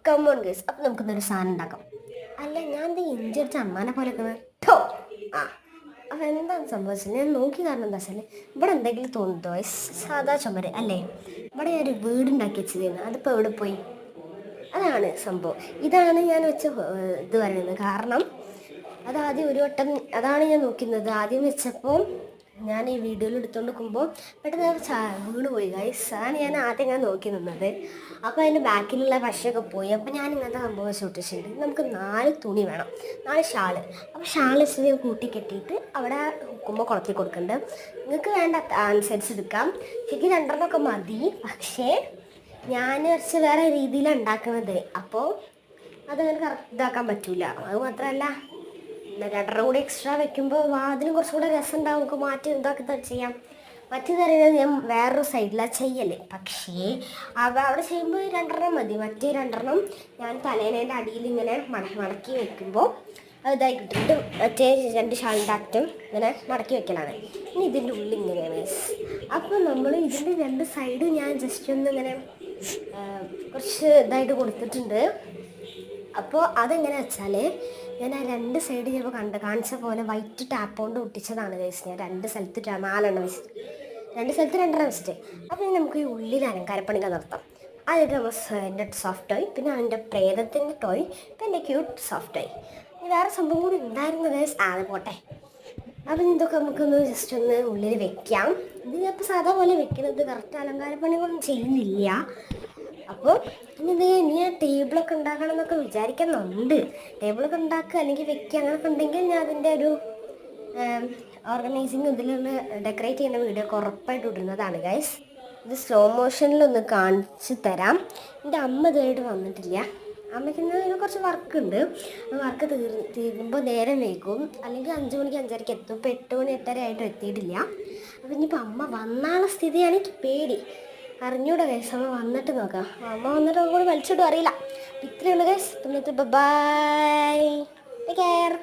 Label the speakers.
Speaker 1: Come on guys, അപ്പം നമുക്കിന്നൊരു സാധനം ഉണ്ടാക്കാം. അല്ല, ഞാൻ എന്താ ഇഞ്ചി അടിച്ച അമ്മാനെ പോലെ ട്ടോ. ആ അപ്പം എന്താണ് സംഭവിച്ചത്? ഞാൻ നോക്കി കാരണം എന്താ വെച്ചാൽ ഇവിടെ എന്തെങ്കിലും തോന്നുന്നു ഗൈസ്. സാധാ ചുമര് അല്ലേ? ഇവിടെ ഞാനൊരു വീടുണ്ടാക്കി വെച്ചതായിരുന്നു. അതിപ്പോൾ എവിടെ പോയി? അതാണ് സംഭവം. ഇതാണ് ഞാൻ വെച്ച ഇത് പറയുന്നത്. കാരണം അതാദ്യം ഒരു വട്ടം അതാണ് ഞാൻ നോക്കുന്നത്. ആദ്യം വെച്ചപ്പോൾ ഞാൻ ഈ വീഡിയോയിൽ എടുത്തുകൊണ്ട് നിൽക്കുമ്പോൾ പെട്ടെന്ന് വീണ് പോയി ഗൈസ്. അതാണ് ഞാൻ ആദ്യം നോക്കി നിന്നത്. അപ്പോൾ അതിൻ്റെ ബാക്കിലുള്ള പശയൊക്കെ പോയി. അപ്പോൾ ഞാൻ ഇങ്ങനത്തെ സംഭവം സൂക്ഷിച്ചിട്ടുണ്ട്. നമുക്ക് 4 തുണി വേണം, 4 ഷാള്. അപ്പോൾ ഷാള് ഇച്ചിരി കൂട്ടി കെട്ടിയിട്ട് അവിടെ ഹുക്കുമ്പോൾ കുളത്തിൽ കൊടുക്കുന്നുണ്ട്. നിങ്ങൾക്ക് വേണ്ട അനുസരിച്ച് എടുക്കാം. ശരിക്കും 2 മതി. പക്ഷേ ഞാൻ കുറച്ച് വേറെ രീതിയിലാണ് ഉണ്ടാക്കുന്നത്. അപ്പോൾ അതങ്ങനെ കറക്റ്റ് ഇതാക്കാൻ പറ്റില്ല. അത് മാത്രമല്ല, 2 കൂടി എക്സ്ട്രാ വെക്കുമ്പോൾ അതിന് കുറച്ചും കൂടെ രസം ഉണ്ടാവും. നമുക്ക് മാറ്റി ഇതാക്കി ചെയ്യാം. മറ്റു തരുന്നത് ഞാൻ വേറൊരു സൈഡിലാണ് ചെയ്യല്. പക്ഷേ അവിടെ ചെയ്യുമ്പോൾ 2 മതി. മറ്റേ 2 ഞാൻ തലേനേൻ്റെ അടിയിൽ ഇങ്ങനെ മടക്കി വെക്കുമ്പോൾ ഇതായി കിട്ടിയിട്ട് മറ്റേ 2 ഷാളിൻ്റെ അറ്റം ഇങ്ങനെ മടക്കി വെക്കലാണ്. ഇനി ഇതിൻ്റെ ഉള്ളിൽ ഇങ്ങനെയാണ്. അപ്പോൾ നമ്മൾ ഇതിൻ്റെ 2 സൈഡ് ഞാൻ ജസ്റ്റ് ഒന്ന് ഇങ്ങനെ കുറച്ച് ഇതായിട്ട് കൊടുത്തിട്ടുണ്ട്. അപ്പോൾ അതെങ്ങനെ വെച്ചാൽ ഞാൻ ആ 2 സൈഡ് ചിലപ്പോൾ കാണിച്ച പോലെ വൈറ്റ് ടാപ്പ് കൊണ്ട് ഒട്ടിച്ചതാണ് ഗൈസ്. ഞാൻ 2 സ്ഥലത്ത് 4 വെച്ചിട്ട് 2 സ്ഥലത്ത് 2 വെച്ചിട്ട്. അപ്പോൾ നമുക്ക് ഈ ഉള്ളിൽ അലങ്കാരപ്പണികൾ നടത്താം. ആദ്യം എൻ്റെ സോഫ്റ്റ് ടോയ്, പിന്നെ അതിൻ്റെ പ്രേതത്തിൻ്റെ ടോയ്, പിന്നെ എൻ്റെ ക്യൂട്ട് സോഫ്റ്റ് ടോയ്. ഇനി വേറെ സംഭവം കൂടി ഉണ്ടായിരുന്നു ഗൈസ്. അത് പോട്ടെ. അപ്പം ഇതൊക്കെ നമുക്കൊന്ന് ജസ്റ്റ് ഒന്ന് ഉള്ളിൽ വെക്കാം. ഇത് ചിലപ്പോൾ സാധാ പോലെ വെക്കുന്നത്, കറക്റ്റ് അലങ്കാരപ്പണികളൊന്നും ചെയ്യുന്നില്ല. അപ്പോൾ ഇനി ഞാൻ ടേബിളൊക്കെ ഉണ്ടാക്കണം എന്നൊക്കെ വിചാരിക്കുന്നുണ്ട്. ടേബിളൊക്കെ ഉണ്ടാക്കുക അല്ലെങ്കിൽ വെക്കുക അങ്ങനെയൊക്കെ ഉണ്ടെങ്കിൽ ഞാൻ അതിൻ്റെ ഒരു ഓർഗനൈസിങ് ഇതിലൊന്ന് ഡെക്കറേറ്റ് ചെയ്യുന്ന വീഡിയോ ഒക്കെ ഉറപ്പായിട്ട് ഇടുന്നതാണ് ഗൈസ്. ഇത് സ്ലോ മോഷനിലൊന്ന് കാണിച്ച് തരാം. എൻ്റെ അമ്മ ഇതുമായിട്ട് വന്നിട്ടില്ല. അമ്മയ്ക്ക് ഇന്ന് കുറച്ച് വർക്കുണ്ട്. വർക്ക് തീരുമ്പോൾ നേരം വൈകും. അല്ലെങ്കിൽ 5 മണിക്ക് 5:30 എത്തും. ഇപ്പോൾ 8 മണി 8:30 ആയിട്ടും എത്തിയിട്ടില്ല. അപ്പോൾ ഇനിയിപ്പോൾ അമ്മ വന്നാളെ സ്ഥിതിയാണ് എനിക്ക് പേടി. അറിഞ്ഞൂടെ ഗൈസ്. അമ്മ വന്നിട്ട് നോക്കാം. അമ്മ വന്നിട്ട് കൂടി വലിച്ചിട്ടും അറിയില്ല. ഇത്രയുള്ള ഗൈസ്. പിന്നെ ബൈ, ടേക്ക് കെയർ.